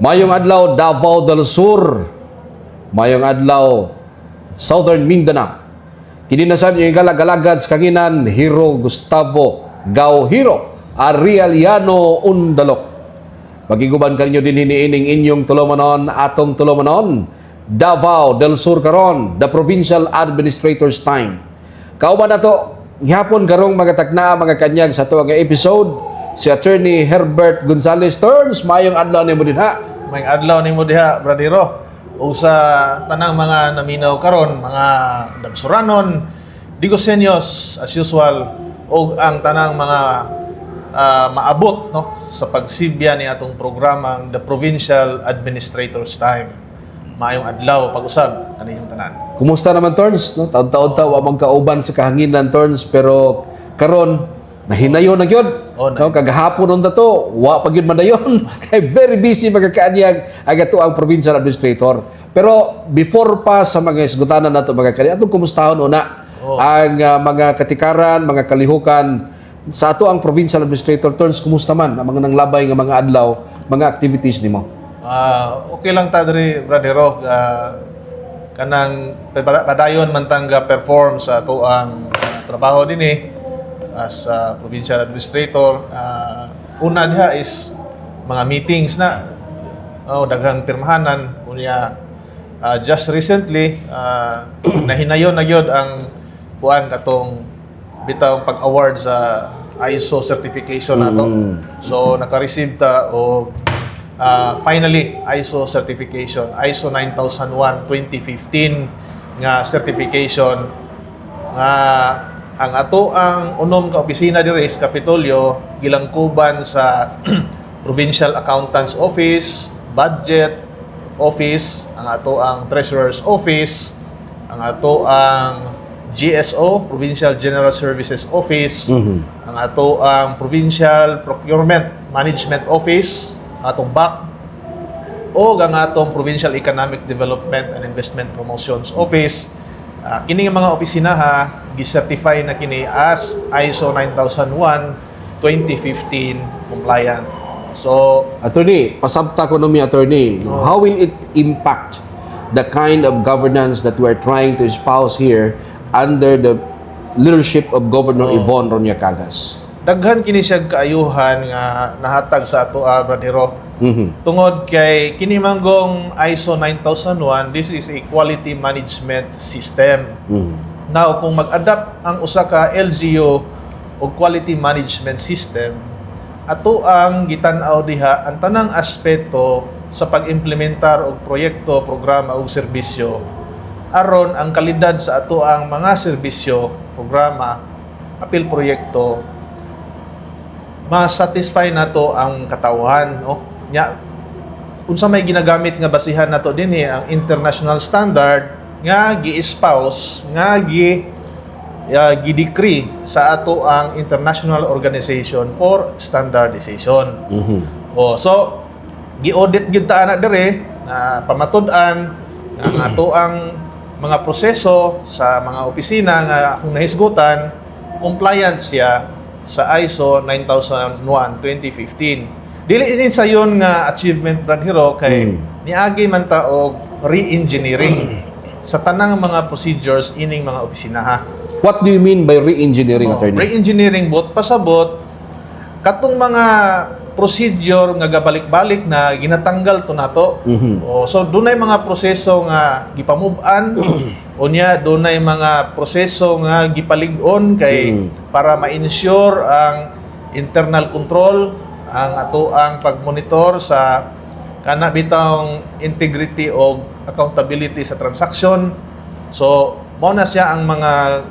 Mayong adlaw Davao del Sur. Mayong adlaw Southern Mindanao. Kini na sad yung galagad sa kanginan Hero Gustavo Gauhiro Arialiano Undalok. Magiguban kanyo din hiniining inyong tulomanon atong tulomanon Davao del Sur karon, the Provincial Administrator's Time. Kauban nato gihapon karong mga takna mga kanyag sa tuwang episode si Attorney Herbert Gonzales Turns. Mayong adlaw nimo dinha. May adlaw nimo diha, Bradero. O sa tanang mga naminaw karon, mga Dabsuranon, Digosenyos as usual, o ang tanang mga maabot no sa pagsibya ni atong programang The Provincial Administrator's Time. Maayong adlaw pag-usab kaning tanan. Kumusta naman Turns? No? Taon-taon ta wa magkauban sa kahanginan Turns, pero karon nahinayon na gyud. No, kagahapon unta to, wa pa gyud madayon. Kay very busy magakaanyag agato ang provincial administrator. Pero before pa sa mga isgutanan nato mga kani, atong kumustahon una ang mga katikaran, mga kalihukan sa ato ang provincial administrator Turns. Kumusta man ang mga nanglabay nga mga adlaw, mga activities nimo? Okay lang ta diri, Bradero. Kanang padayon man tangga perform sa ato ang trabaho dinhi as provincial administrator. Una diha is mga meetings na daghang pirmahanan unya. Just recently nahinayon na gyud ang kuan katong bitaw pag-award sa ISO certification nato. So naka-receive ta og finally ISO certification, ISO 9001:2015 nga certification nga ang ato ang unom ka opisina diri sa Kapitolyo gilangkuban sa Provincial Accountant's Office, Budget Office, ang ato ang Treasurer's Office, ang ato ang GSO, Provincial General Services Office, ang ato ang Provincial Procurement Management Office, atong BAC, o ang atong Provincial Economic Development and Investment Promotions Office. Kini nga mga opisina gi-certify na kini as ISO 9001:2015 compliant. So, Attorney, pasabta ko mi attorney. How will it impact the kind of governance that we are trying to espouse here under the leadership of Governor Yvonne Ronya-Cagas? Daghan kini siya kaayuhan nga nahatag sa ato Bradero. Tungod kay kini manggong ISO 9001, this is a quality management system. Now kung mag-adapt ang usa ka LGU o quality management system, ato ang gitan-aw diha ang tanang aspeto sa pag-implementar og proyekto, programa ug serbisyo aron ang kalidad sa ato ang mga serbisyo, programa, apil proyekto ma-satisfy nato ang katawhan, no? Nya unsa may ginagamit nga basihan nato dinhi ang international standard nga gi-espouse, nga gi-decree sa ato ang International Organization for Standardization. So gi-audit gyud ta ana dire na pamatud-an ang ato ang mga proseso sa mga opisina nga akong nahisgutan compliant siya sa ISO 9001:2015. Dili din sa yon nga achievement, Bradero, kay niagi man ta og re-engineering sa tanang mga procedures ining mga opisina What do you mean by re-engineering, attorney? Re-engineering bot pasabot katong mga procedure nga gabalik-balik na ginatanggal to nato. So dunay mga proseso nga gipamove-an unya dunay mga proseso nga gipalig-on kay para ma-ensure ang internal control, ang ato ang pag-monitor sa kana bitawng integrity o accountability sa transaction. So mao na siya ang mga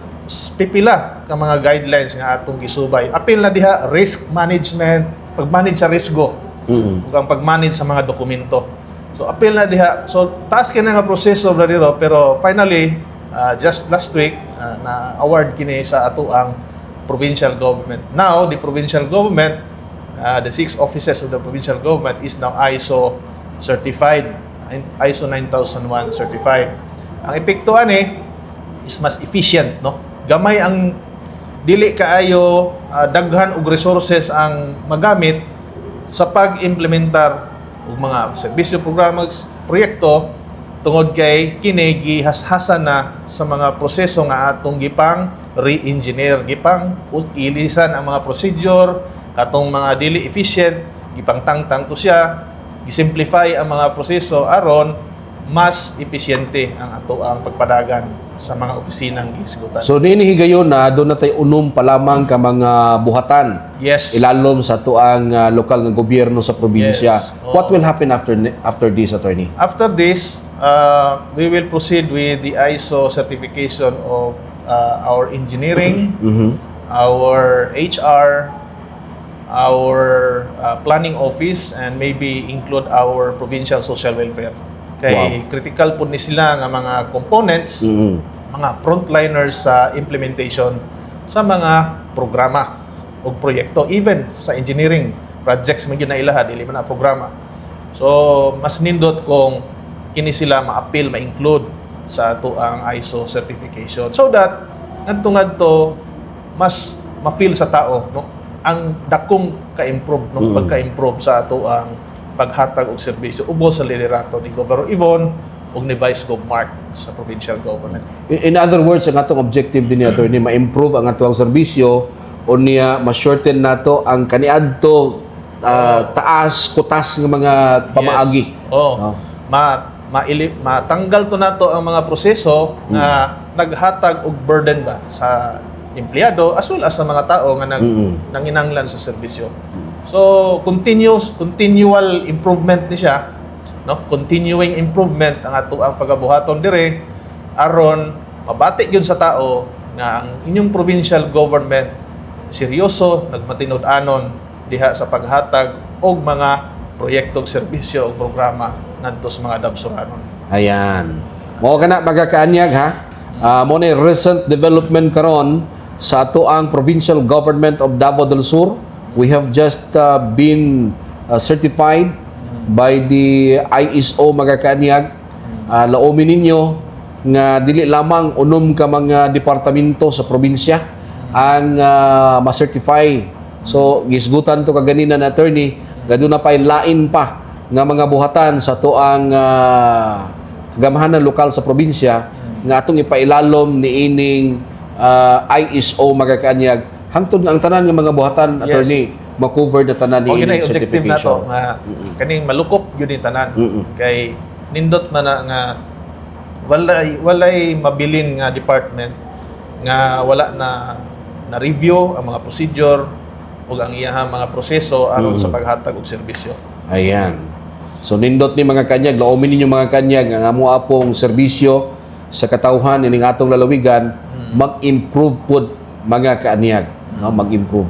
pipila ka mga guidelines nga atong gisubay. Apil na diha risk management, pag-manage sa risgo, ug ang pag-manage sa mga dokumento. So apil na diha. So taas kini nga proseso, Bradero, pero finally just last week na award kini sa ato ang provincial government. Now the provincial government, the 6 offices of the provincial government is now ISO certified, ISO 9001 certified. Ang epekto ani is mas efficient, no? Gamay ang dili kaayo daghan og resources ang magamit sa pag-implementar ug mga serbisyo, programa, proyekto tungod kay kini gihashasan na sa mga proseso nga atong gipang re-engineer, gipang ilisan ang mga procedure katong mga dili efficient, gipang tangtang to siya, gisimplify ang mga proseso aron mas episyente ang ato ang pagpadagan sa mga opisinang gihisgutan. So niini higayon na doon na tayo unom pa lamang ka mga buhatan Yes. ilalom sa tuang lokal nga gobyerno sa probinsya. Yes. Oo. What will happen after this, attorney? After this, we will proceed with the ISO certification of our engineering, our HR, our planning office, and maybe include our provincial social welfare. Kay critical po ni sila nga mga components, mga frontliners sa implementation sa mga programa o proyekto, even sa engineering projects man gyud na ilaha dili man na programa. So mas nindot kung kini sila ma-appeal, ma-include sa ato ang ISO certification so that ngadto mas ma-feel sa tao, no, ang dakong ka-improve, no, pagka-improve sa ato ang paghatag og serbisyo ubos sa liderato ni Governor Yvonne ug ni Vice Gov Mark sa provincial government. In other words, ang atong objective din ni attorney ma-improve ang atong serbisyo o niya ma-shorten nato ang kaniadto taas kutas ng mga pamaagi. Yes. Oh. Matanggal to nato ang mga proseso na naghatag og burden ba sa empleyado as well as sa mga tao nga nanginanglan sa serbisyo. So continual improvement ni siya, no? Continuing improvement ang ato ang pagabuhaton dire aron mabati gyud sa tao nga ang inyong provincial government seryoso nagmatinud-anon diha sa paghatag og mga proyektong serbisyo o programa ngadto sa mga dabsuranon. Ayan. Mao kana magakaanyag ha. Mo ni recent development karon sa ato ang provincial government of Davao del Sur. We have just been certified by the ISO magakaanyag. Laomin ninyo nga dili lamang unom ka mga departamento sa probinsya ang ma-certify. So gisgutan to kaganina na attorney, gaduna pay lain pa nga mga buhatan sa tuang kagamahanan lokal sa probinsya nga atong ipailalom niining ISO magakaanyag hangtod nga ang tanan nga mga buhatan attorney ma-cover na tanan O niining objective na to certification. nga kaning malukop gyud ni tanan. Kay nindot man na nga walay mabilin nga department nga wala na review ang mga procedure ug ang iyahang mga proseso aron sa paghatag og serbisyo. Ayan. So nindot ni mga kanyag, laomin ninyo mga kanyag ang amo apong serbisyo sa katawhan ining atong lalawigan mag-improve pud mga kaanyag, no, mag-improve.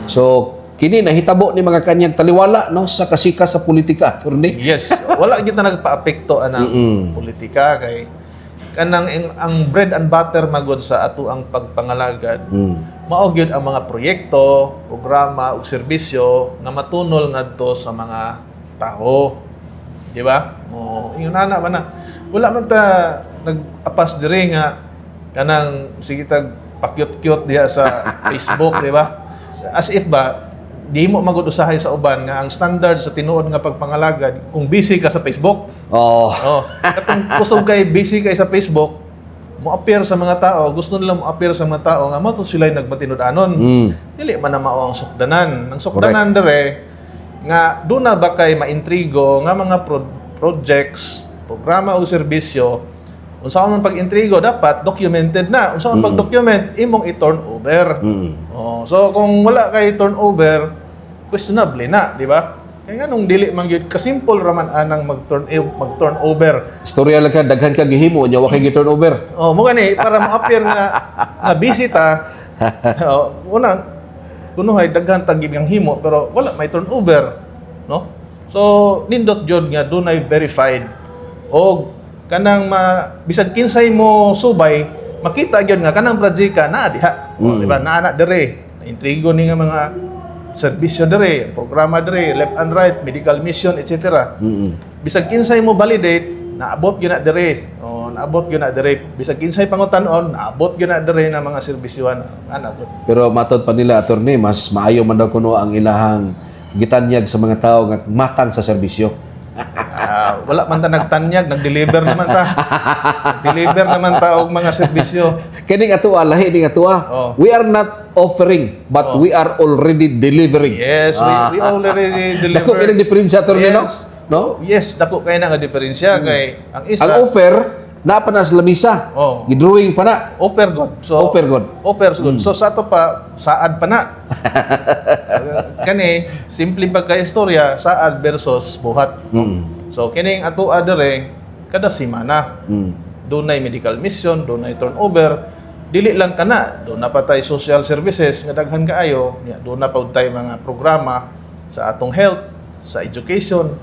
So kini nahitabo ni mga kanyag taliwala no sa kasikas sa politika, attorney. Yes, wala gyud na nagpaapekto anang politika kay kanang ang bread and butter magod sa ato ang pagpangalagad. Mao gyud ang mga proyekto, programa ug serbisyo nga matunol ngadto sa mga tao. Di ba? Ingon ana man na. Wala man ta nag-apas diri nga kanang sige tag pakyut-kyut diha sa Facebook, di ba? As if ba di mo magud usahay sa uban nga ang standard sa tinuod nga pagpangalagad kung busy ka sa Facebook. Katong kusog kay busy kay sa Facebook, mo appear sa mga tao, gusto nila mo appear sa mga tao nga mo to sila nagmatinud-anon. Dili man na mao ang sukdanan. Ang sukdanan dire nga doon na ba kay maintrigo nga mga projects, programa o serbisyo unsa man pag-intrigo dapat documented na. Unsa man pag-document imong i-turn over. So kung wala kay turnover, questionable na, di ba? Kaya nga nung dili man gyud kasimple raman anang mag-turn over. Istorya lang ka daghan ka gihimo nya wa kay gi-turn over. Mo gani para ma-appear nga busy ta. Una kunuhay daghan tag gibang himo pero wala may turnover, no? So nindot jud nga dunay verified og kanang bisag kinsay mo subay makita gyud nga kanang projeka naa diha. Di ba? Naa dire. Intrigo ni nga mga serbisyo dire, programa dire, left and right, medical mission, etc. Bisag kinsay mo validate, naabot gyud na dire. Naabot gyud na dire. Bisag kinsay pangutan-on, naabot gyud na dire na mga serbisyohan. Pero matod pa nila attorney, mas maayo man daw kuno ang ilahang gitanyag sa mga tao nga matang sa serbisyo. Wala man ta nagtanyag, nag-deliver naman ta. Nag-deliver naman ta og mga serbisyo. Kining ato lahi ning ato. Oh. We are not offering but we are already delivering. Yes, we already Dako delivered. kining diferensya to no? Yes. No? Yes, dako kay na nga diferensya kay ang isa Ang offer na pa na sa lamisa. Oh. Gidrawing pa na. offer god. So Offer god. Offer good. So sa ato pa saad pa na. Kani simple pagka-istorya saad versus buhat. Mm. So kining ato adere kada semana. Dunay medical mission, dunay turnover, dili lang kana, doon na pa tayo social services nga daghan kaayo, doon na pa tayo mga programa sa atong health, sa education.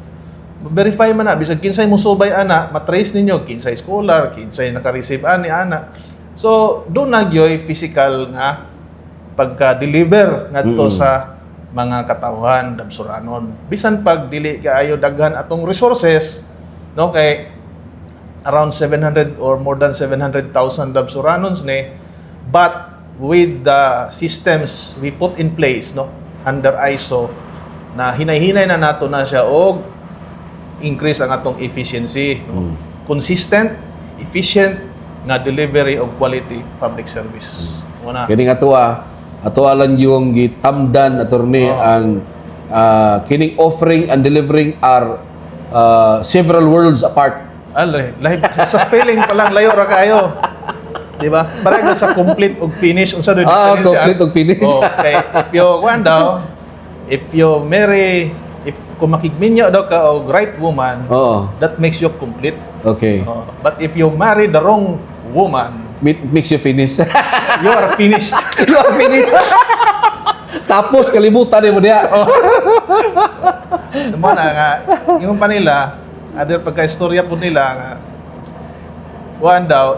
Verify man na bisag kinsay mo subay ana, matrace ninyo kinsay scholar, kinsay naka-receive ani ana. So doon na gyoy physical nga pagka-deliver ngadto sa mga katawhan dabsuranon. Bisan pag dili kaayo daghan atong resources, no, kay around 700 or more than 700,000 dabsuranons ni, but with the systems we put in place, no, under ISO, na hinay-hinay na nato na siya og increase ang atong efficiency, no? Consistent, efficient nga delivery of quality public service. Una. Kining ato lang yung gitamdan attorney ang kining offering and delivering are several worlds apart. Lahi sa spelling pa lang layo ra kayo. Di ba? Parang sa complete og finish unsa do Complete og finish. Okay. If you marry, if kung makigminyo daw ka og right woman, Oo. that makes you complete. Okay. But if you marry the wrong woman, Makes you finish. you are finished. You are finished. Tapos kalimutan mo diya. Naman nga, yung pa nila, other pagka-istorya po nila nga,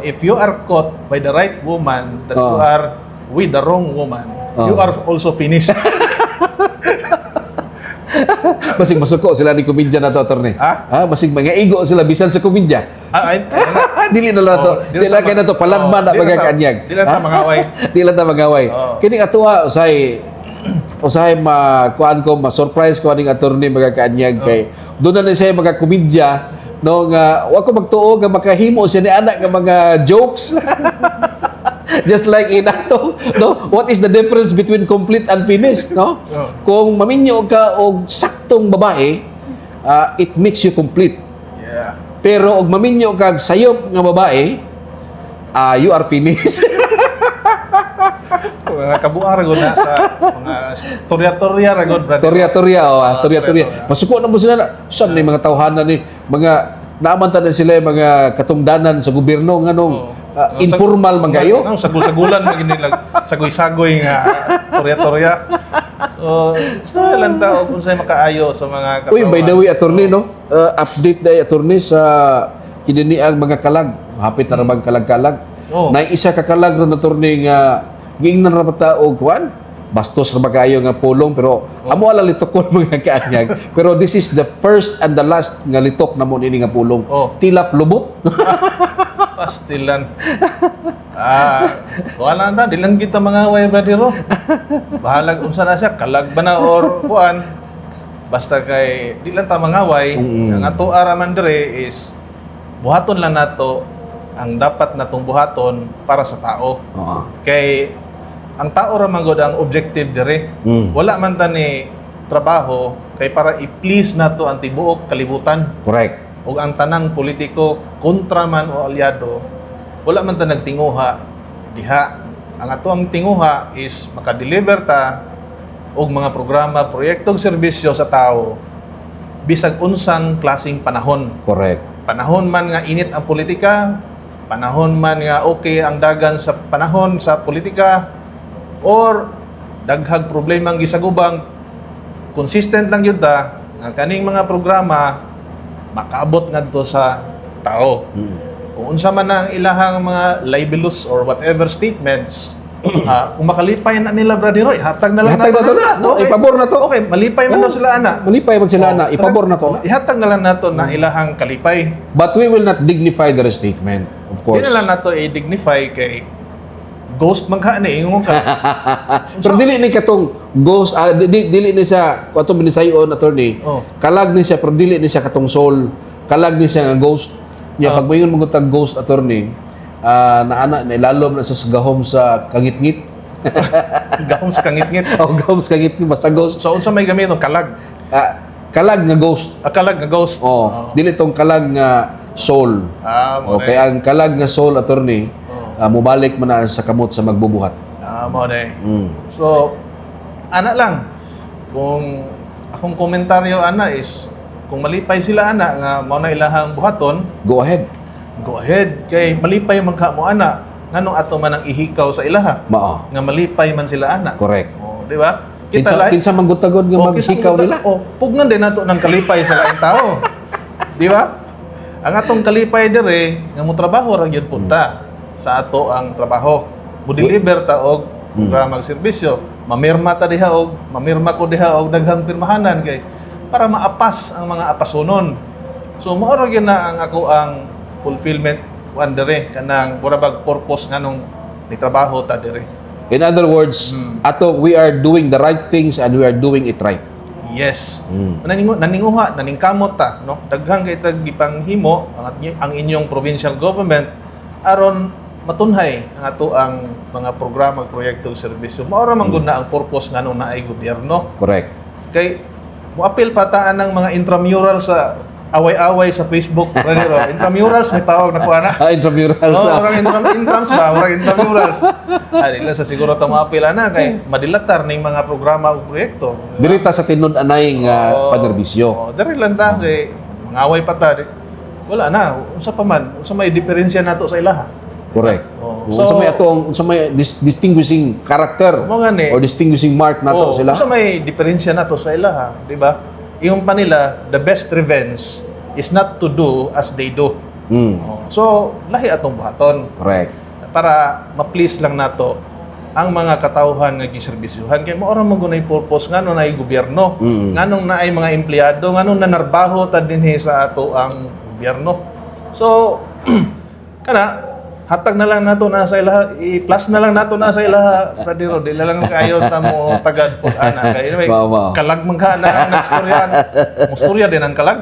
if you are caught by the right woman, that you are with the wrong woman, you are also finished. Basig masuko sila ni komedya na to, attorney. Basig mga igo sila bisan sa komedya. Dili na lang to. Dili lang kay na to palanman na magakanyag. Dili lang ta mangaway. Dili lang ta magaway. Kining atuwa usahay kuan ko ma-surprise ko aning attorney magakaanyag kay doon na siya mga komedya no nga wa ko magtuo nga makahimo siya ni anak nga mga jokes. Just like inato, no? What is the difference between complete and finished, no? Kung maminyo ka og saktong babae, it makes you complete. Yeah. Pero og maminyo ka sayop nga babae, you are finished. Mga kabuang ragod na sa mga torya-torya ragod, brother. Torya-torya. Pasuko na mo sila na. Saan ni mga tawhanan ni mga naamanta na sila yung mga katungdanan sa gobyerno nganong informal man kayo. Sagul-sagulan nila, sagoy-sagoy nga torya-torya. So, gusto lang tao kung sa'yo makaayo sa mga katawan. Uy, by the way, attorney, no? Update na attorney sa kininiang mga kalag. Hapit na ramang kalag-kalag. Na isa ka kalag ron attorney nga giingnan ra bata og kuan bastos ra kayo nga pulong pero amo ala litokon mga kaanyag pero this is the first and the last nga litok namo nini nga pulong tilap lubot. Pastilan. Wala na, di lang kita mga way bradero. Bahalag unsa na siya, kalag ba na or kuan. Basta kay di lang ta mga way. Ang ato araman dire is buhaton lang nato ang dapat natong buhaton para sa tao. Kay ang tao ra man gud ang objective dire. Wala man ta ni trabaho kay para i-please nato ang tibuok kalibutan. Correct. Ug ang tanang politiko kontra man o aliado, wala man ta nagtinguha diha. Ang ato ang tinguha is makadeliver ta og mga programa, proyektong serbisyo sa tao bisag unsang klaseng panahon. Correct. Panahon man nga init ang politika, panahon man nga okay ang dagan sa panahon sa politika, or daghang problema ang gisagubang, consistent lang yun ta nga kaning mga programa makaabot ngadto sa tao. Kung unsa man ang ilahang mga libelous or whatever statements, kung makalipay na nila bradero, ihatag na lang Ihatag na to na. Okay. Ipabor na to. Okay, malipay man daw sila ana. Malipay man sila na. Ipabor na to na. Ihatag na lang nato na ilahang kalipay. But we will not dignify their statement, of course. Di na lang nato i-dignify kay ghost magha ni ingon ka. Pero dili ni katong ghost, dili ni siya katong binisayon attorney. Oh. Kalag ni siya pero dili ni siya katong soul. Kalag ni siya nga ghost. Nya pag moingon mo tag ghost attorney, naana na ilalom na sa gahom sa kangit-ngit. Gahom sa kangit-ngit. O gahom sa kangit-ngit basta ghost. So unsa may gamiton kalag? Kalag nga ghost. Kalag nga ghost. Oh, dili tong kalag nga soul. Mo Okay, ang kalag nga soul attorney, mubalik man na sa kamot sa magbubuhat. mo na. So ana lang kung akong komentaryo ana is kung malipay sila ana nga mao na ilahang buhaton, Go ahead. go ahead kay malipay man ka mo ana nganong ato man ang ihikaw sa ilaha Mao. nga malipay man sila ana. Correct. Di ba? Kinsa manggutagod nga maghikaw nila. Pugnan din nato ng kalipay sa laing tao. Di ba? Ang atong kalipay dire nga mo trabaho ra gyud punta sa ato ang trabaho. Mo deliver ta og programang serbisyo. Mamirma ta diha og mamirma ko diha og daghang pirmahanan kay para maapas ang mga apasunon. So mao ra gyud na ang ako ang fulfillment wan dire kanang murabag purpose nganong ni trabaho ta dire. In other words, we are doing the right things and we are doing it right. Yes. Naninguha, naningkamot ta, no? Daghang kay tag gipanghimo ang inyong provincial government aron matunhay ang ato ang mga programa, proyekto ug serbisyo. Mao ra man gud na ang purpose nganong naay gobyerno. Correct. Kay moapil pataan ng mga intramural sa away-away sa Facebook, Raniro. Intramurals may tawag na ko ana. Intramurals. Orang intrams ba, orang intramurals. Dila sa siguro ta moapil ana kay madilatar ning mga programa ug proyekto. Dirita sa tinud-anay nga panerbisyo. Diri lang ta kay mangaway pa ta. Wala na, unsa pa man, unsa may diferensya nato sa ilaha. Correct. So, unsa may distinguishing character mo nga ni, or distinguishing mark nato sila? Unsa may diferensya nato sa ilaha, di ba? Yung pa nila, the best revenge is not to do as they do. So, lahi atong buhaton. Correct. Para ma-please lang nato ang mga katawhan nga giserbisyuhan kay mao ra man gunay purpose ngano na gobyerno, nganong naay mga empleyado, nganong nanarbaho ta dinhi sa ato ang gobyerno. So, kana hatag na lang nato na sa ilaha, i-plus na lang nato na sa ilaha, Radiro, di na lang kayo ta mo tagad po ana kay may kalag man ka na ang istoryan. Musturya din ang kalag.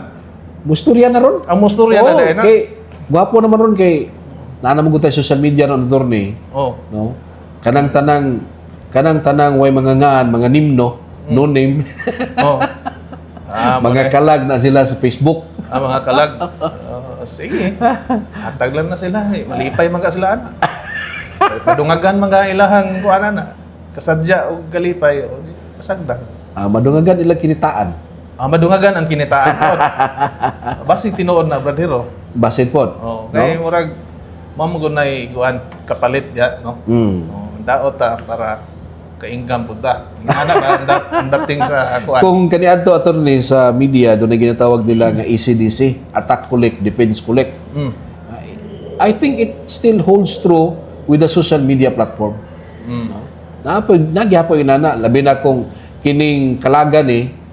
Musturya na ron. Ang musturya na din. Kay gwapo naman ron kay nana mo gutay social media ron attorney. No. Kanang tanang way mga ngaan, mga nimno, no name. Mga kalag na sila sa Facebook. Mga kalag. Sige. Hatag lang na sila. Malipay man ka sila ana. Padungagan mga ilahang kuana na. Kasadya o kalipay o kasagdan. Madungagan ilang kinitaan. Madungagan ang kinitaan po. Basi tinuod na Bradero. Basin po. Kaya murag mamugunay kuan kapalit ya, no? Daot ta para ka-income pud ta. Ana ba ang dating sa kuan. Kung kaniadto attorney sa media doon na ginatawag nila nga ACDC, attack collect, defense collect. I think it still holds true with the social media platform. Nagyapoy inana labi na kung kining kalagan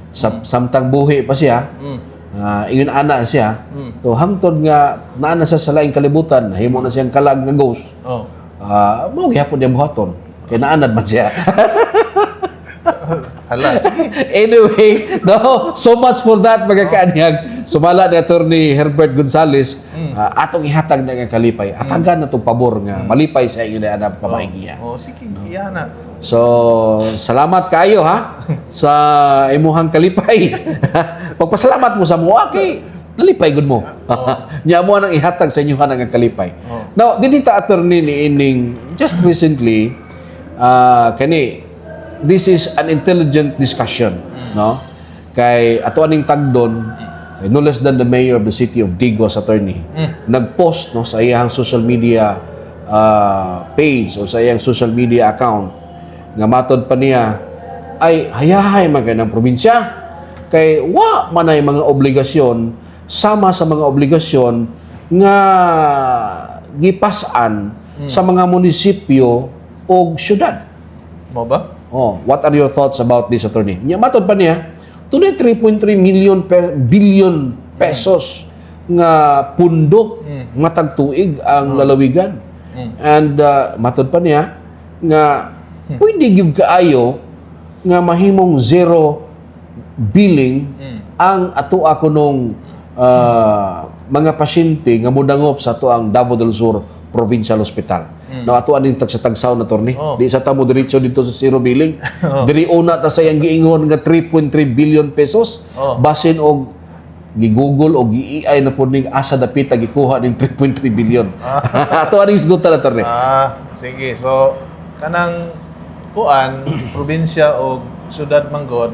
sa samtang buhi pa siya. Ingon ana siya. So hangtod nga naa na sa laing kalibutan, himo na siyang kalag nga ghost. Mao gyapon niya buhaton. Kaya naanad man siya. Hala, sige. Anyway, no, so much for that mga kaanyag. Sumala ni Attorney Herbert Gonzales, atong ihatag na nga kalipay. Atagan na itong pabor nga malipay sa inyo na anang pamaigiya. Sige, iya na. So, salamat kayo ha sa imuhang kalipay. Pagpasalamat mo sa mua kay nalipay gud mo. Nya mo nang ihatag sa inyo nga kalipay. Now, dinita attorney ni ining just recently this is an intelligent discussion, no? Kay ato aning tagdon, no less than the mayor of the city of Digos attorney, nagpost no sa iyang social media page o sa iyang social media account nga matod pa niya ay hayahay man kay ng probinsya kay wa man ay mga obligasyon sama sa mga obligasyon nga gipas-an sa mga munisipyo o syudad. Mo ba? What are your thoughts about this attorney? Nya matod pa niya, tunay 3.3 billion pesos nga pundo matag tuig ang lalawigan. And matod pa niya, nga pwede gyud kaayo nga mahimong zero billing ang ato ako nung mga pasyente nga mudangop sa ato ang Davao del Sur Provincial Hospital. No, ato aning sa tagsaw na torni. Di sa tamo diretso dito sa zero billing. Diri una ta sayang giingon nga 3.3 billion pesos basin og gi-Google o gi-AI na po ning asa dapita gikuha ning 3.3 billion. Ato aning isgutan na torni. Sige. So, kanang kuan, probinsya o syudad manggod,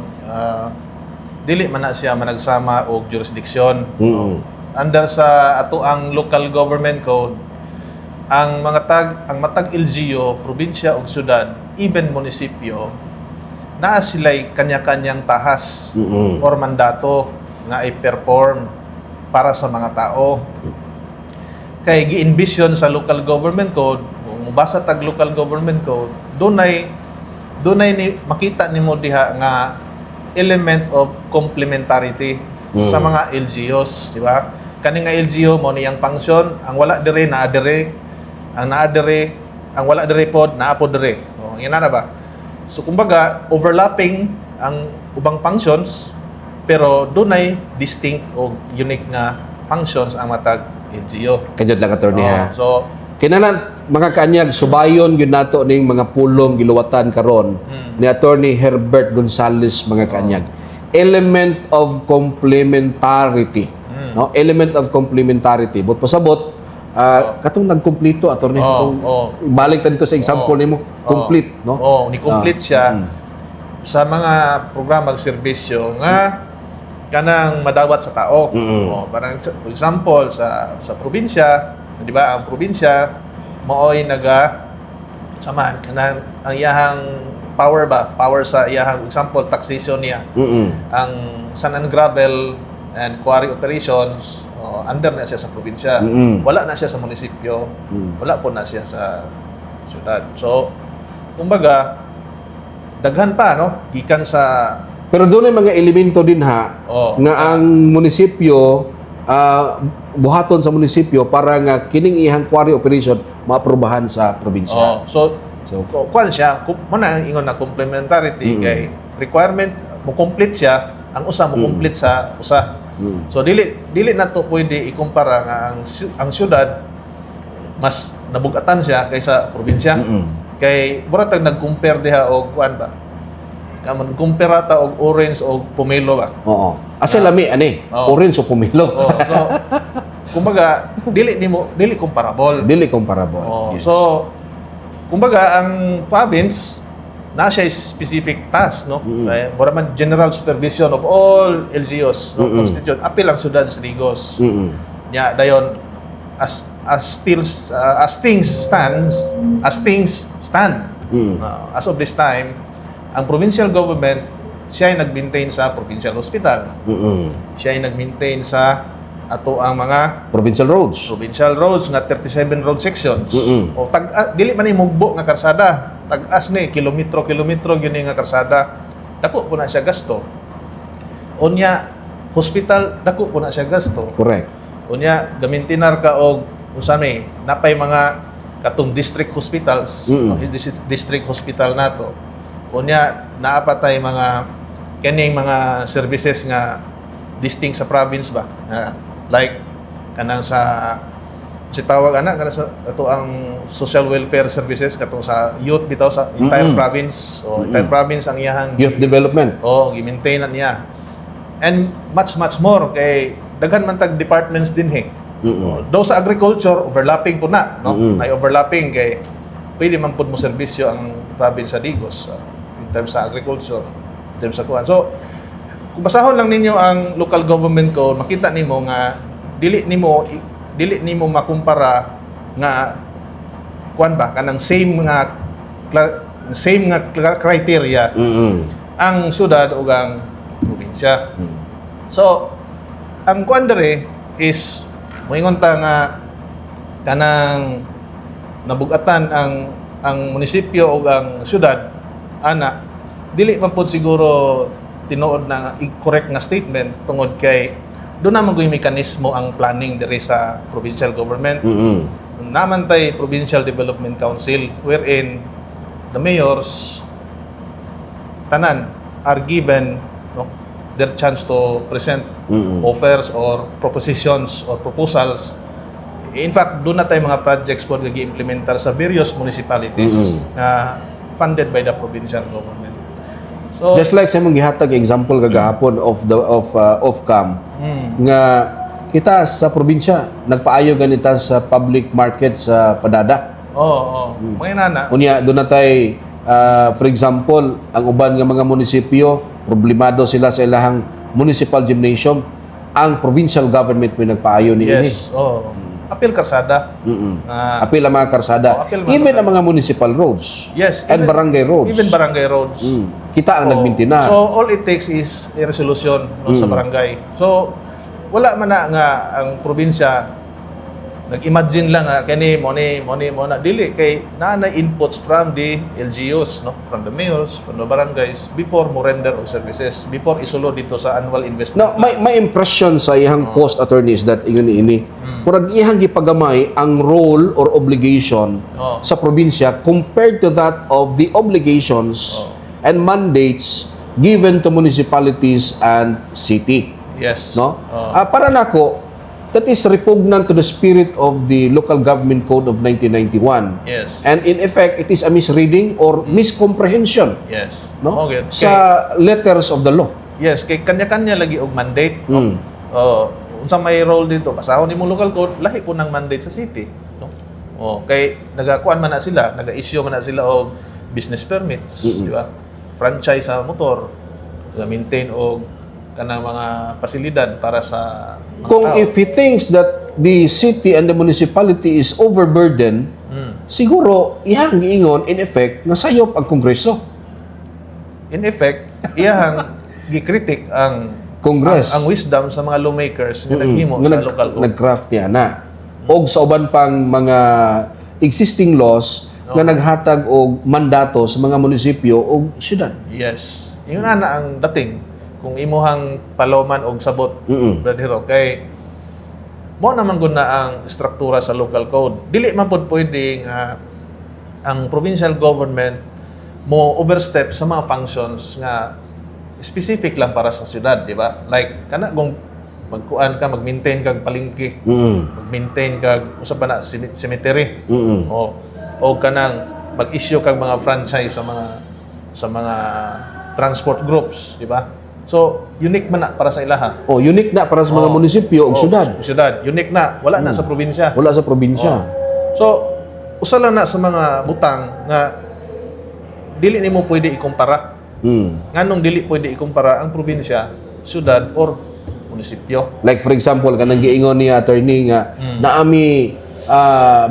dili man na siya managsama og jurisdiction. Under sa ato ang local government code, ang matag LGU, probinsya o syudad, even munisipyo, naa sila'y kanya-kanyang tahas or mandato nga i-perform para sa mga tao. Kay gi-envision sa local government code, kung basa tag local government code, dunay ni makita nimo diha nga element of complementarity sa mga LGUs, di ba? Kani nga LGU mo niyang function, ang wala dire naa dire, ang naa dire, ang wala dire pod naa pod dire. O, yan na ba? So kumbaga, overlapping ang ubang functions pero dunay distinct o unique nga functions ang matag LGU. Kajud lang attorney ha. So Kinanan mga kaanyag subayon gyud nato ning mga pulong giluwatan karon ni attorney Herbert Gonzales mga kaanyag. Element of complementarity. No, element of complementarity. But pasabot katong nagkumpleto attorney balik ta dito sa example nimo, complete, no? Ni complete siya sa mga programang serbisyo nga kanang madawat sa tao. Parang for example sa probinsya, di ba, ang probinsya mooy samahan kanang ang iyahang power sa iyahang example taxation niya. Ang sand and gravel and quarry operations under na siya sa probinsya. Wala na siya sa munisipyo. Wala po na siya sa syudad. So kumbaga daghan pa, no, gikan sa pero doon ay mga elemento din ha nga ang munisipyo buhaton sa munisipyo para nga kining ihang quarry operation maaprubahan sa probinsya. So kuan siya, mo na ang ingon na complementarity kay requirement mo complete siya, ang usa mo complete sa usa. So dili nato pwede ikumpara nga ang syudad mas nabugatan siya kaysa probinsya. Kay mura tag nag-compare diha og kuan ba? Kamon compare ta og orange og pomelo ba? Asa lami ani? Orange o pomelo. So kumbaga dili comparable. Dili comparable. Yes. So kumbaga ang province na siya specific task, no? Mura man general supervision of all LGUs, no? Constitute apil ang syudad sa Ligos. Nya dayon as things stand as of this time, ang provincial government siya ay nag-maintain sa provincial hospital. Siya ay nag-maintain sa ato ang mga provincial roads nga 37 road sections. O dili man imugbo nga karsada. Tag-as ni kilometro gyud nga karsada. Dako po na siya gasto. Unya hospital dako po na siya gasto. Correct. Unya gamintinar ka og unsa may napay mga katong district hospitals, district hospital nato. Unya naa pa tay mga kaning mga services nga distinct sa province ba, like kanang sa tawag kana sa ato ang social welfare services katong sa youth bitaw sa entire province. So entire province ang iyahang youth development. gi-maintain na niya. And much more kay daghan man tag departments din do sa agriculture overlapping po na, no? May overlapping kay pwede man pud mo serbisyo ang province sa Digos in terms sa agriculture, in terms sa kuan. So kung basahon lang ninyo ang local government code, makita nimo nga dili nimo makumpara nga kuan ba kanang same nga criteria ang syudad ug ang probinsya. So ang kuan dere is moingon ta nga kanang nabugatan ang munisipyo ug ang syudad ana dili man pud siguro tinuod na correct nga statement tungod kay doon naman yung mekanismo ang planning diri sa provincial government. Naman tay Provincial Development Council wherein the mayors tanan are given no, their chance to present offers or propositions or proposals. In fact, doon na tayo mga projects po nag-i-implementar sa various municipalities na funded by the provincial government. So, Just like sa mong gihatag example kagahapon of cam nga kita sa probinsya nagpaayo ganita sa public market sa Padada. mga inana. Unya doon na tay for example, ang uban nga mga munisipyo problemado sila sa ilahang municipal gymnasium. Ang provincial government may nagpaayo ni ini. Yes, apil karsada. Apil ang mga karsada. apil mga Even ang mga municipal roads. Yes, And barangay roads. even barangay roads. Kita ang nagmintina. So all it takes is a resolution no, sa barangay. So wala man na nga ang probinsya nag-imagine lang nga kani mo na dili kay na inputs from the LGUs no, from the mayors, from the barangays before mo render og services, before isulo dito sa annual investment. No, may impression sa ihang post attorneys that ingon ini. Murag ihang gipagamay ang role or obligation sa probinsya compared to that of the obligations and mandates given to municipalities and city. Yes. No? Para nako, that is repugnant to the spirit of the Local Government Code of 1991. Yes. And in effect, it is a misreading or miscomprehension Yes. no? Okay. sa letters of the law. Yes, kay kanya-kanya lagi og mandate. No? Unsa may role dito? Pasahon nimo local code, lahi po ng mandate sa city. No? Kay nagakuan man na sila, naga-issue man na sila og business permits, di ba? Franchise sa motor, maintain og kanang mga pasilidad para sa mga Kung tao. if he thinks that the city and the municipality is overburdened, siguro iyang giingon in effect nga sayop ang Kongreso. In effect, iyang gikritik ang Congress. ang wisdom sa mga lawmakers nga naghimo Nga sa local code. nag-craft niya na. Og sa uban pang mga existing laws nga naghatag og mandato sa mga munisipyo o syudad. Yes. Yun na ang dating kung imuhang paloman og sabot Brad Hero kay mo naman gud na ang struktura sa local code. Dili man pud pwede nga ang provincial government mo overstep sa mga functions nga specific lang para sa syudad, di ba? Like kana kung magkuan ka, mag-maintain kag palengke, mag-maintain kag usa pa na cemetery. O kanang mag-issue kag mga franchise sa mga transport groups, di ba? So, unique man na para sa ilaha. Unique na para sa mga munisipyo o syudad. Syudad, unique na, wala na sa probinsya. Wala sa probinsya. So, usa lang na sa mga butang nga dili nimo pwede ikumpara. Nganong dili pwede ikumpara ang probinsya, syudad or munisipyo. Like for example, kanang giingon ni attorney nga naami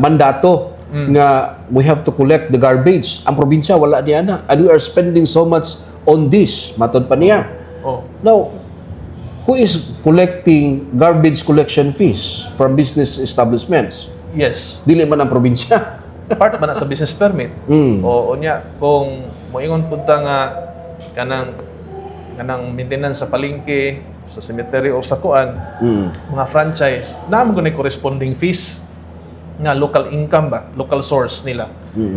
mandato nga we have to collect the garbage. Ang probinsya wala niya na. And we are spending so much on this. Matod pa niya. Now, who is collecting garbage collection fees from business establishments? Yes. Dili man ang probinsya. Part man na sa business permit. Unya kung moingon punta nga kanang maintenance sa palengke, sa cemetery o sa kuan, mga franchise, naamo gani corresponding fees nga local income ba, local source nila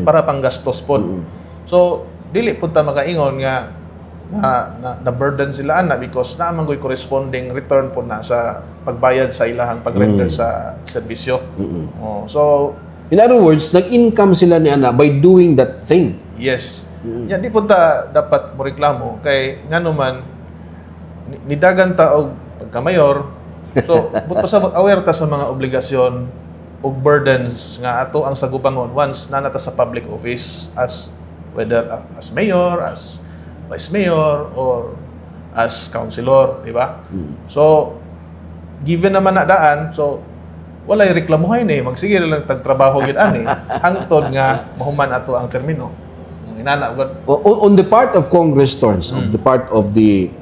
para panggastos pod. So dili pud ta makaingon nga na burden sila ana because naman goy corresponding return po na sa pagbayad sa ilahang pag-render sa serbisyo. So in other words, nag-income sila ni ana by doing that thing. yes. Yan di po ta dapat mo reklamo kay ngano man nidagan ta og pagka-mayor. So buto sa aware ta sa mga obligasyon ug burdens nga ato ang sagubangon once nanata sa public office as whether as mayor, as vice mayor or as councilor, di ba? So given naman na daan, so walay reklamuhay ni magsige lang tagtrabaho gid ani hangtod nga mahuman ato ang termino. Inana ugod On the part of Congress turns, of the part of the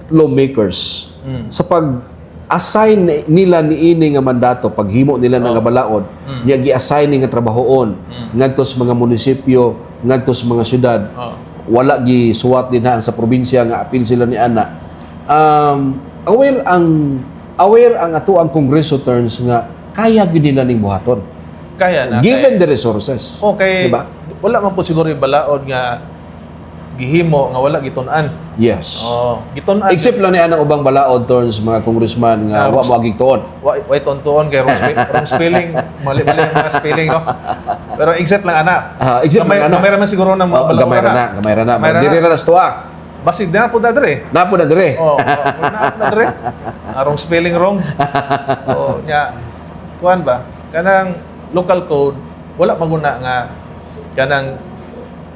lawmakers, sa pag-assign nila ni ini nga mandato, paghimo nila ng balaod, niya gi-assign nga trabahoon ngadto sa mga munisipyo, ngadto sa mga syudad. Wala gi suwat din ha sa probinsya nga apil sila ni ana. Aware ang ato ang Kongreso turns nga kaya gyud nila ning buhaton. Kaya na. Given the resources. Okay. Diba? Wala man po siguro yung balaod nga gihimo nga wala gitun-an. Yes. Gitun-an. Except lang ni anang ubang balaod turns mga congressman nga wa moagig tuon. Wait on kay wrong spelling. Mali-mali ang mga spelling, no? Pero except lang ana. Except lang ana. Gamay raman siguro ng mga balaod gamay ra na. Diri ra nas tuwa. Basig na po dadre. Napo na dire. Na dire. Wrong spelling wrong. Nya kuan ba? Kanang local code wala maguna nga kanang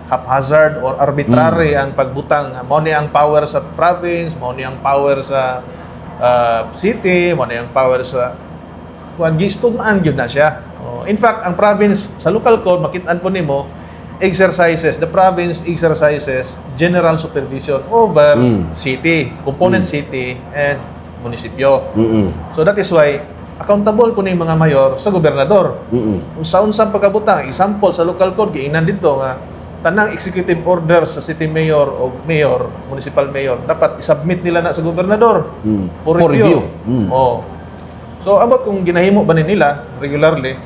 haphazard or arbitrary ang pagbutang. Mao ni ang power sa province, mao ni ang power sa city, mao ni ang power sa kuan gistunan gyud na siya. In fact, ang province sa local code makit-an po nimo the province exercises general supervision over city, component city and munisipyo. So that is why accountable po ni mga mayor sa gobernador. Unsa-unsang pagkabutang, example sa local code giingnan dito nga tanang executive order sa city mayor o mayor, municipal mayor, dapat i-submit nila na sa gobernador for review. So, abot kung ginahimo ba nila regularly,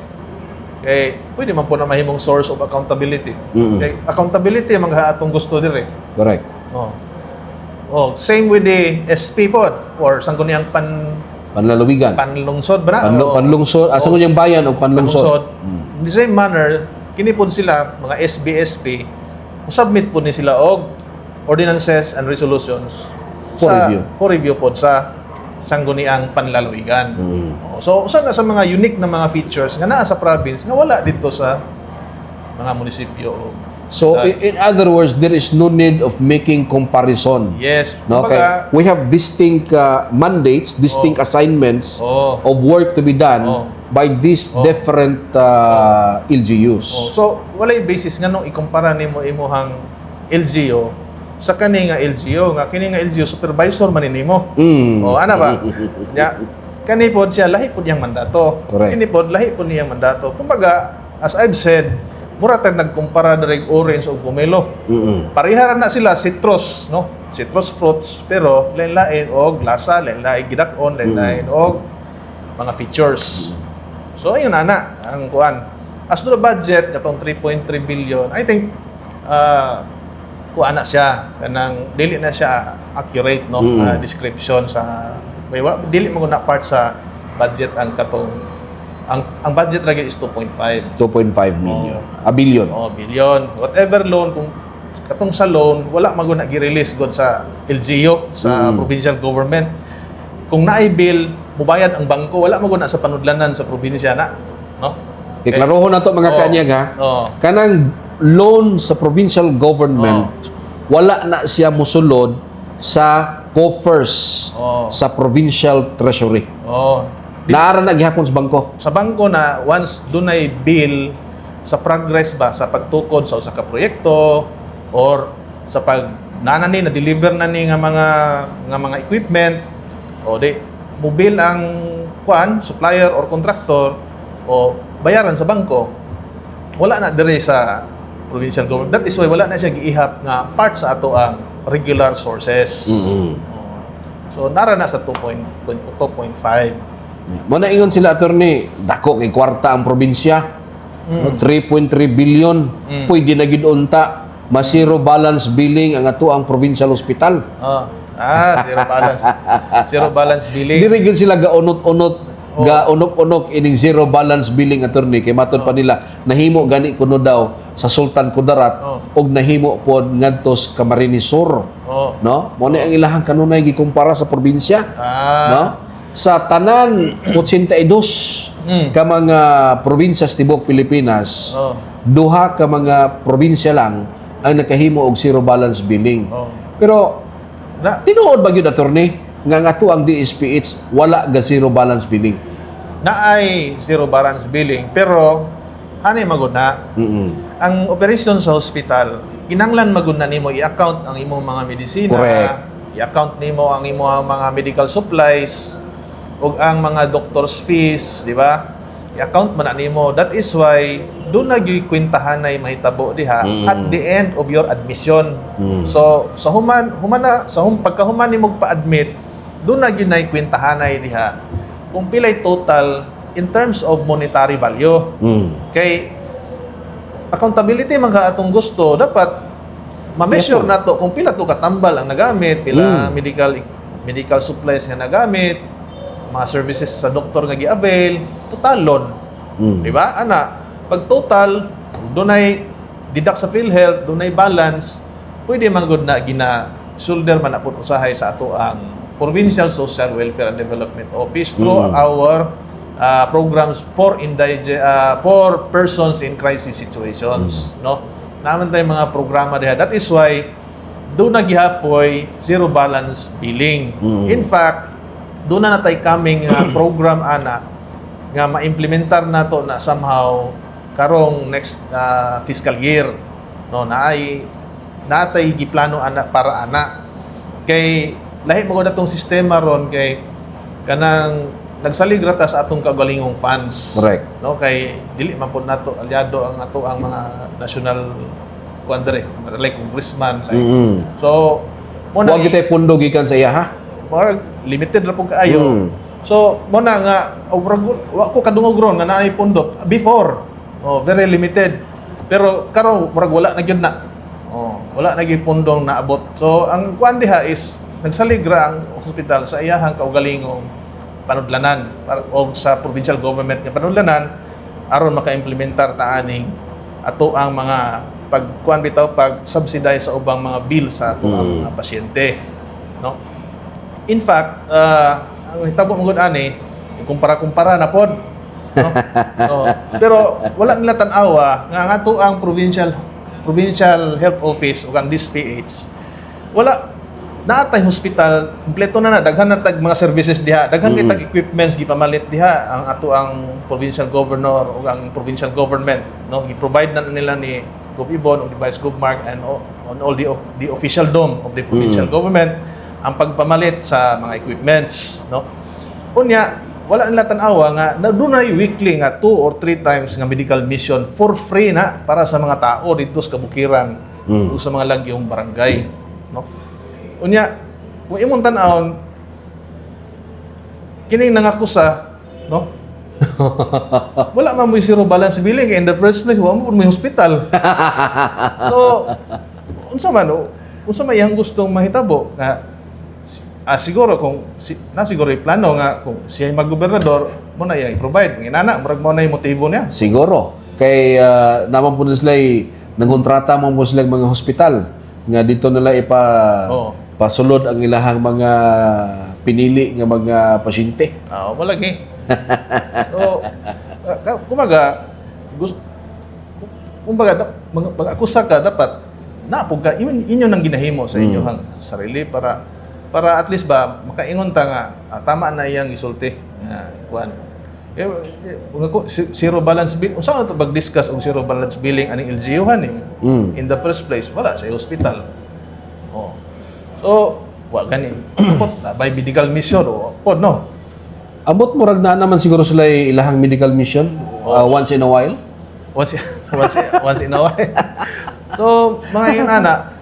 kay pwede man po na mahimong source of accountability. Kay accountability ang mga atong gusto dire. Correct. Same with the SP po or sangguniang Panlalawigan. panlungsod ba na? Panlungsod. Asa yung bayan o panlungsod? In the same manner, kini po sila, mga SBSP, submit po ni sila og ordinances and resolutions for review po sa sangguniang panlalawigan. So, usa na sa mga unique na mga features nga naa sa province nga wala dito sa mga munisipyo. So, in other words, there is no need of making comparison. Yes. No, okay. We have distinct mandates, distinct assignments of work to be done by these different LGUs. So, walay basis nga nung ikumpara nimo imuhang LGU sa kani nga LGU nga kini nga LGU supervisor man nimo. Ana ba? Kani pod siya lahi pod yang mandato. Correct. Kini pod lahi pod niyang mandato. Kumbaga, as I've said, mura tayong nagkumpara direct orange o pomelo. Parihara na sila citrus, no? Citrus fruits, pero lain-lain og lasa, lain-lain gidakon, lain-lain og mga features. So ayun ana ang kuan. As to the budget katong 3.3 billion, I think kuan na siya kanang dili na siya accurate no description sa dili mo na part sa budget ang katong ang budget lagi is 2.5 million. A billion. Billion. Whatever loan, kung katong sa loan, wala maguna gi-release god sa LGU, sa provincial government. Kung naay bill, mubayad ang bangko, wala maguna sa panudlanan sa probinsya na. No? Iklarohon na to mga kanyag ha. Kanang loan sa provincial government, wala na siya musulod sa coffers sa provincial treasury. Naara na gihapon sa bangko. Sa bangko na once dunay bill sa progress ba sa pagtukod sa usa ka proyekto or sa pag nanani na deliver na ni nga mga equipment o di mobil ang kuan supplier or contractor o bayaran sa bangko, wala na dire sa provincial government. That is why wala na siya giihap nga part sa ato ang regular sources. So nara na sa 2.5. Muna ingon sila, attorney, dako kay kwarta ang probinsya. 3.3 billion. Pwede na gid unta. Masiro balance billing ang ato ang provincial hospital. Zero balance. Zero balance billing. Dili gid sila gaunot-unot, gaunok-unok ining zero balance billing, attorney, kay matud pa nila nahimo gani kuno daw sa Sultan Kudarat og nahimo pod ngadto sa Camarines Sur. No? Mo ni ang ilahang kanunay gikumpara sa probinsya. No? Sa tanan 82 ka mga probinsya sa tibuok Pilipinas, duha ka mga probinsya lang ang nakahimo og zero balance billing. Pero tinuod ba gyud, attorney, nga ato ang DSPH wala ga zero balance billing? Naay zero balance billing, pero ani magud na. Ang operation sa hospital, kinanglan magud na nimo i-account ang imong mga medisina, i-account nimo ang imong mga medical supplies ug ang mga doctor's fees, di ba? I-account man na nimo. That is why doon na gyud kwentahanay mahitabo diha at the end of your admission. So sa pagkahuman nimo pa-admit, doon na gyud nay kwentahanay diha kung pilay total in terms of monetary value. Kay accountability man ka atong gusto, dapat ma-measure Yes, nato kung pila to katambal ang nagamit, pila medical supplies nga nagamit, mga services sa doktor nga gi-avail, totalon. Di ba? Ana, pag total, dunay deduct sa PhilHealth, dunay balance, pwede man gud na gina-shoulder man na pud usahay sa ato ang Provincial Social Welfare and Development Office through our programs for for persons in crisis situations, no? Naman tayong mga programa diha. That is why doon na gihapoy zero balance billing. In fact, doon na natay kaming program ana nga ma-implementar nato na somehow karong next fiscal year, no? Natay giplano ana para ana kay lahi mo natong sistema ron kay kanang nagsalig rata sa atong kagalingong funds. Correct. No, kay dili man pud nato aliado ang ato ang mga national kuandre, like congressman like. So mo na Wa gyud tay pundo gikan sa iya ha. limited ra pud kaayo. So mo na nga wa ko kadungog ron nga naay pundot before. Oh, very limited. Pero karon murag wala na gyud na. Oh, wala na gyud pundong naabot. So ang kuan diha is nagsalig ra ang hospital sa iyahang kaugalingong panudlanan o sa provincial government nga panudlanan aron maka-implementar ta aning ato ang mga pagkuan bitaw pag subsidize sa ubang mga bill sa ato ang mga pasyente, no? In fact, ang hitabo mo gud ani kumpara-kumpara na pod, no? So, pero wala nila tan-awa nga ang ato ang provincial health office ug ang DSPH wala naatay hospital kompleto na daghan na tag mga services diha, daghan kay tag equipments gipamalit diha ang ato ang provincial governor ug ang provincial government, no? Gi-provide na nila ni Gov Ibon ug Vice Gov Mark and on all the official dome of the provincial government ang pagpamalit sa mga equipments, no? Unya wala nila tan-awa nga dunay weekly nga 2 or 3 times nga medical mission for free na para sa mga tao dito sa kabukiran ug sa mga lagyong barangay, no? Unya, wa imong tan-awon kining nangakusa, no? Wala man mo zero balance billing in the first place, wa mo may hospital. So, unsa man iyang gustong mahitabo nga siguro kung siguro plano nga kung siya mag-gobernador mo na iyang i-provide. Nginana, murag mo na yung motibo niya. Siguro. Kay naman po na sila nangkontrata mo sila mga hospital nga dito nila pasulod ang ilahang mga pinili nga mga pasyente. Wala gi. So, kumbaga mag-akusa ka dapat napog ka inyo nang ginahimo sa inyong sarili para at least ba makaingon ta nga tama na iyang isulti nga kuan. Zero balance bill. Unsa to pag-discuss og zero balance billing aning LGU han in the first place wala sa hospital. So, wa gani. By medical mission pod no. Amot murag na naman siguro sila ilahang medical mission once in a while. Once in a while. So, mga yun ana,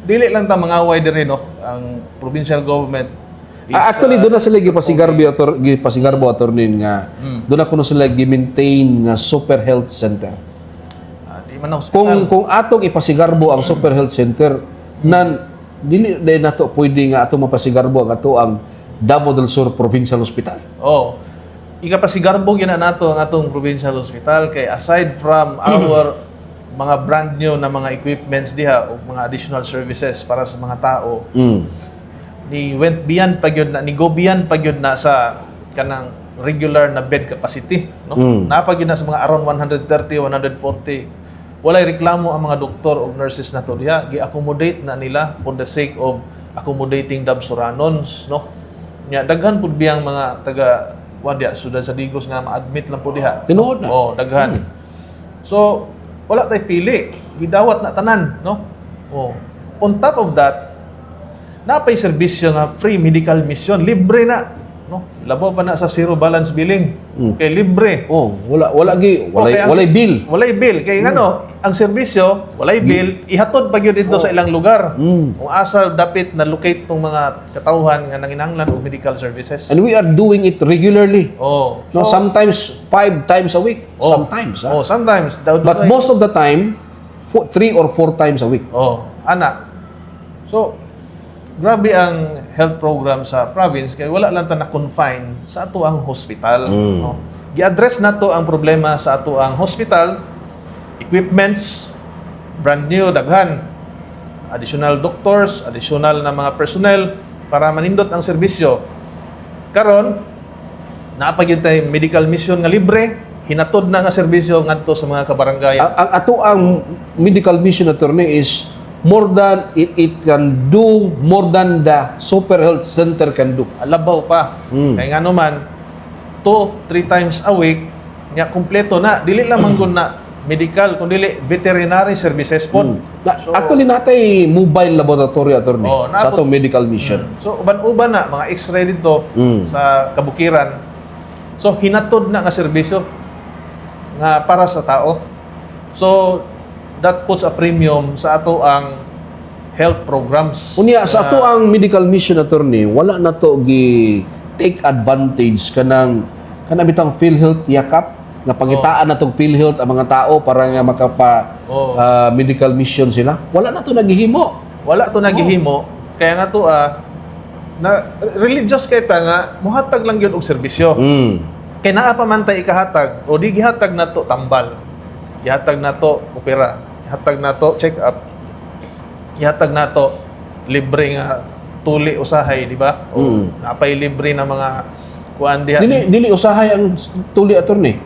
dili lang ta mga away diri no ang provincial government. Actually doon na sila gipasigarbo attorney nga doon na kuno sila gi-maintain nga super health center. Di man na hospital. Kung atong ipasigarbo ang super health center nan dili day nato pwede nga ato mapasigarbo ang ato ang Davao del Sur Provincial Hospital. Ikapasigarbo gyud na nato ang atong provincial hospital kay aside from our mga brand new na mga equipments diha o mga additional services para sa mga tao. Ni went beyond pagyud na ni go beyond pagyud na sa kanang regular na bed capacity, no? Napagyud na sa mga around 130, 140. Walay reklamo ang mga doktor o nurses nato diha, gi-accommodate na nila for the sake of accommodating Dabsuranons, no? Nya daghan pud biyang mga taga wadya sudad sa Digos nga ma-admit lang po diha. Tinuod na. Daghan. So wala tay pili, gidawat na tanan, no? On top of that, napay serbisyo nga free medical mission, libre na, no? Labaw pa na sa zero balance billing. Kay libre. Oh, wala Okay, walay bill. Walay bill. Kay ngano, ang serbisyo, walay bill, ihatod pa gyud dito sa ilang lugar. Kung asa dapit na locate tong mga katawhan nga nanginahanglan og medical services. And we are doing it regularly. Oh. No, sometimes 5 times a week. Sometimes. Oh, sometimes. But most of the time, 3 or 4 times a week. Oh, ana. So, grabe ang health program sa province kay wala lang ta na-confine sa ato ang hospital. No? Gi-address na to ang problema sa ato ang hospital, equipments, brand new, daghan, additional doctors, additional na mga personnel para manindot ang serbisyo. Karon, naapag tay medical mission nga libre, hinatod na nga serbisyo ngadto sa mga kabarangayan. Ang ato ang medical mission attorney is more than it can do more than the super health center can do. Alabaw pa. Kaya nga naman, 2-3 times a week, nya kumpleto na. Dili lamang kun na medical, kundi veterinary services po. Actually, natay mobile laboratory attorney sa atong medical mission. So, uban-uban na, mga x-ray dito sa kabukiran. So, hinatod na nga serbisyo nga para sa tao. So, that puts a premium sa ato ang health programs. Unya sa ato ang medical mission attorney, wala na to gi take advantage kanang bitang PhilHealth yakap nga pangitaan na tong PhilHealth ang mga tao para nga makapa medical mission sila. Wala na to naghihimo. Wala to naghihimo. Kaya nga to na religious kay ta nga muhatag lang gyud og serbisyo. Kay naa pa man tay ikahatag o di gihatag na to tambal. Gihatag na to opera. Hatag na to check up. Ihatag na to libre nga tuli usahay, di ba? O napay libre na mga kuan diha. Dili usahay ang tuli attorney.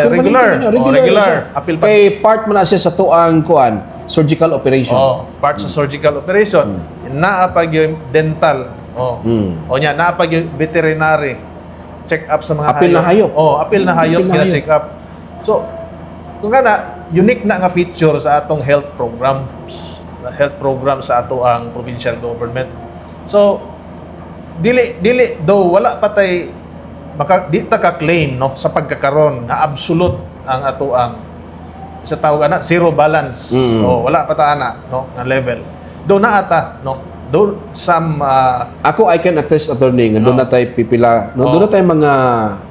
Regular. Apil pa. Kay part man na siya sa tuang kuan, surgical operation. Part sa surgical operation. Naapag yung dental. O nya naapag yung veterinary. Check up sa mga apil na hayop. Apil na hayop kaya check up. So, kung kana unique na nga feature sa atong health program sa ato ang provincial government. So dili though wala pa tay di ta ka claim no sa pagkakaron na absolute ang ato ang sa tawag ana zero balance. Wala pa ta ana no nga level. Do na ata no do some ako I can attest attorney nga doon na tay pipila no doon na tay mga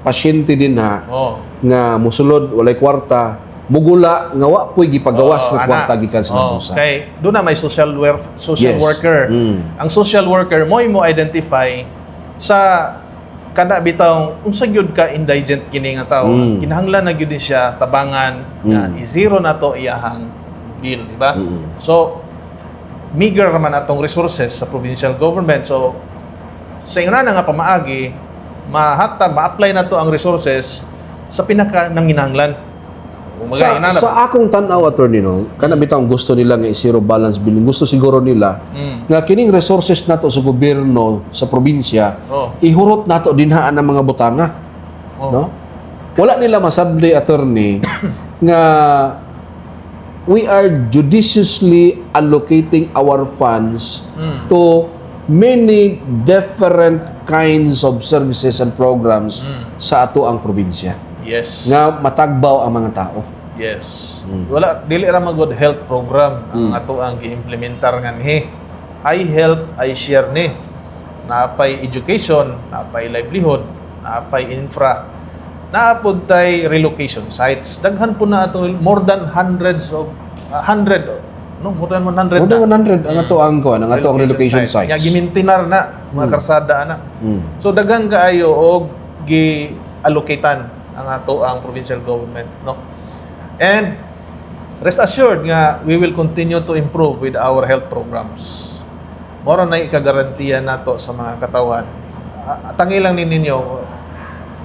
pasyente din nga musulod walay kwarta mugula nga wa puy gipagawas nga kwarta gikan sa nabusa. Okay, do na may social worker. Ang social worker mo identify sa kada bitaw unsa gyud ka indigent kini nga tawo. Kinahanglan na gyud siya tabangan nga i-zero na to iyahang bill, di ba? So meager naman atong resources sa provincial government. So sa ingana nga pamaagi ma-apply na to ang resources sa pinaka nanginahanglan. Sa akong tanaw attorney no, kana bitang gusto nila nga zero balance billing. Gusto siguro nila nga kining resources nato sa gobyerno sa probinsya ihurot nato dinhaan ang mga butanga. No? Wala nila masabli attorney nga we are judiciously allocating our funds to many different kinds of services and programs sa ato ang probinsya. Yes. Nga matagbaw ang mga tao. Yes. Wala dili ra magod health program ang ato ang gi-implementar nganhi. I help, I share ni. Naapay education, naapay livelihood, naapay infra. Naapod tay relocation sites. Daghan po na ato more than hundreds of 100 no more than 100 More than 100 ang ato ang kuan, ang ato ang relocation sites. Nya gimintinar na mga karsada na. So daghan kaayo og gi-allocatean ang ato ang provincial government, no? And rest assured nga we will continue to improve with our health programs. Mora na ikagarantiya nato sa mga katawan. Tangi lang ninyo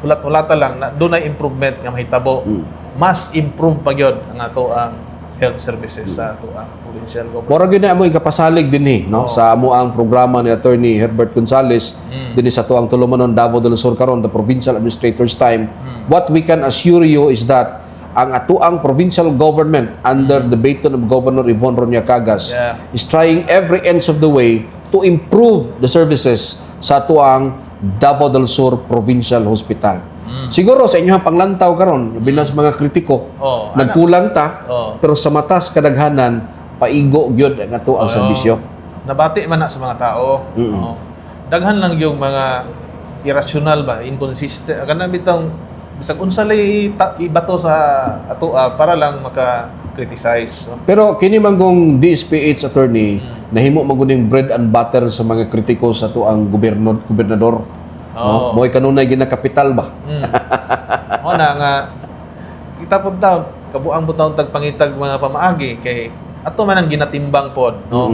ulat-ulata lang na doon ay improvement nga mahitabo. Mas improve pa gyud ang ato ang health services sa ato ang provincial government. Mora gyud na mo ikapasalig dinhi no sa amo ang programa ni Attorney Herbert Gonzales dinhi sa tuang tulumanon Davao del Sur karon, the provincial administrator's time. What we can assure you is that ang atuang provincial government under the baton of Governor Yvonne Ronya Cagas is trying every inch of the way to improve the services sa atuang Davao del Sur Provincial Hospital. Siguro sa inyong panglantaw karon, binas mga kritiko, Oh, nagkulang ta, Oh. pero sa matas kadaghanan, paigo gyud ang ato ang serbisyo. Nabati man na sa mga tao. Oo. Daghan lang yung mga irrational ba, inconsistent. Kana bitang bisag unsa lay ibato sa ato para lang maka-criticize. So, Pero kini manggong DSPH attorney, nahimo maguning bread and butter sa mga kritiko sa ato ang gobernador. No? Mo'y kanunay ginakapital ba? O na nga kita pud daw kabuang butaw tagpangitag mga pamaagi kay ato man ang ginatimbang pod no.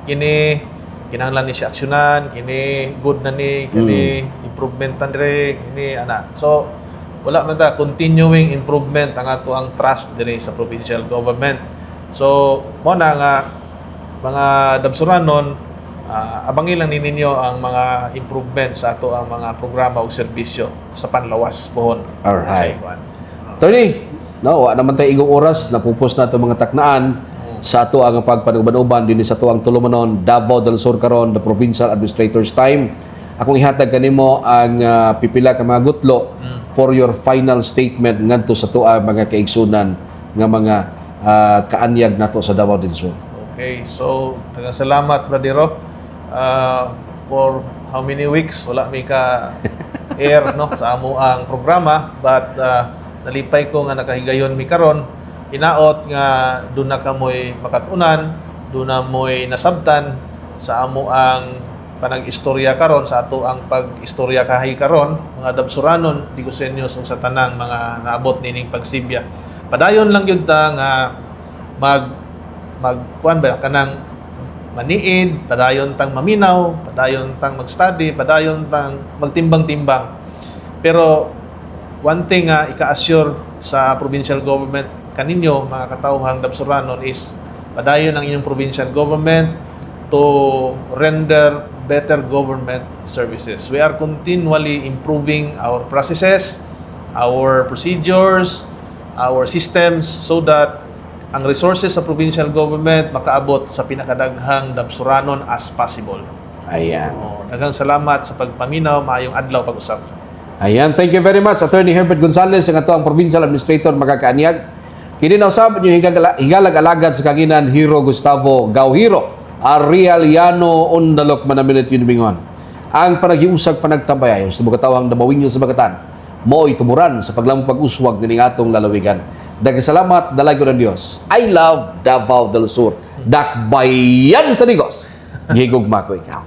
Kini kinahanglan ni siya aksyonan, kini good na ni, kini improvement na dire, kini ana. So wala man ta continuing improvement ang ato ang trust dire sa provincial government. So mo na nga mga dabsuranon, abangin lang ninyo ang mga improvement sa ato ang mga programa o serbisyo sa panlawas pohon. Alright. Sa ikuan. Attorney, no, wa naman tayo igong oras, napupos na ito mga taknaan sa ato ang pagpanuban-uban din sa ato ang tulumanon, Davao del Sur karon, the Provincial Administrator's Time. Akong ihatag kanimo ang pipila ka mga gutlo for your final statement ngadto sa ato ang mga kaigsunan nga mga kaanyag nato sa Davao del Sur. Okay, so daghang salamat Bradero. For how many weeks wala mi ka air no sa amo ang programa, but nalipay ko nga nakahigayon mi karon. Hinaot nga doon na kamoy makatunan, doon na mo'y nasabtan sa amo ang panag-istorya karon, sa ato ang pag-istorya kahay karon, mga dabsuranon, di ko sa inyo sa tanang mga naabot nining pagsibya. Padayon lang yun ta nga kuan ba kanang maniid, padayon tang maminaw, padayon tang mag-study, padayon tang magtimbang-timbang. Pero one thing nga ika-assure sa provincial government kaninyo mga katawhang dabsuranon is padayon ang inyong provincial government to render better government services. We are continually improving our processes, our procedures, our systems so that ang resources sa provincial government makaabot sa pinakadaghang dabsuranon as possible. Ayan. Daghang salamat sa pagpaminaw, maayong adlaw pag-usap. Ayan, thank you very much Attorney Herbert Gonzales, ang ato ang Provincial Administrator magakaanyag. Kini na usab inyo higalag-alagad sa kanginan Hero Gustavo Gauhiro, Arialiano Undalok Manamilit Yunibingon. Ang panagiusag panagtambayayon sa mga tawang damawinyo sa bagatan, mooy tumuran sa paglamang pag-uswag ng atong lalawigan. Daghang salamat, dalago ng Dios. I love Davao del Sur. Dakbayan sa Digos. Gigugma ko ikaw.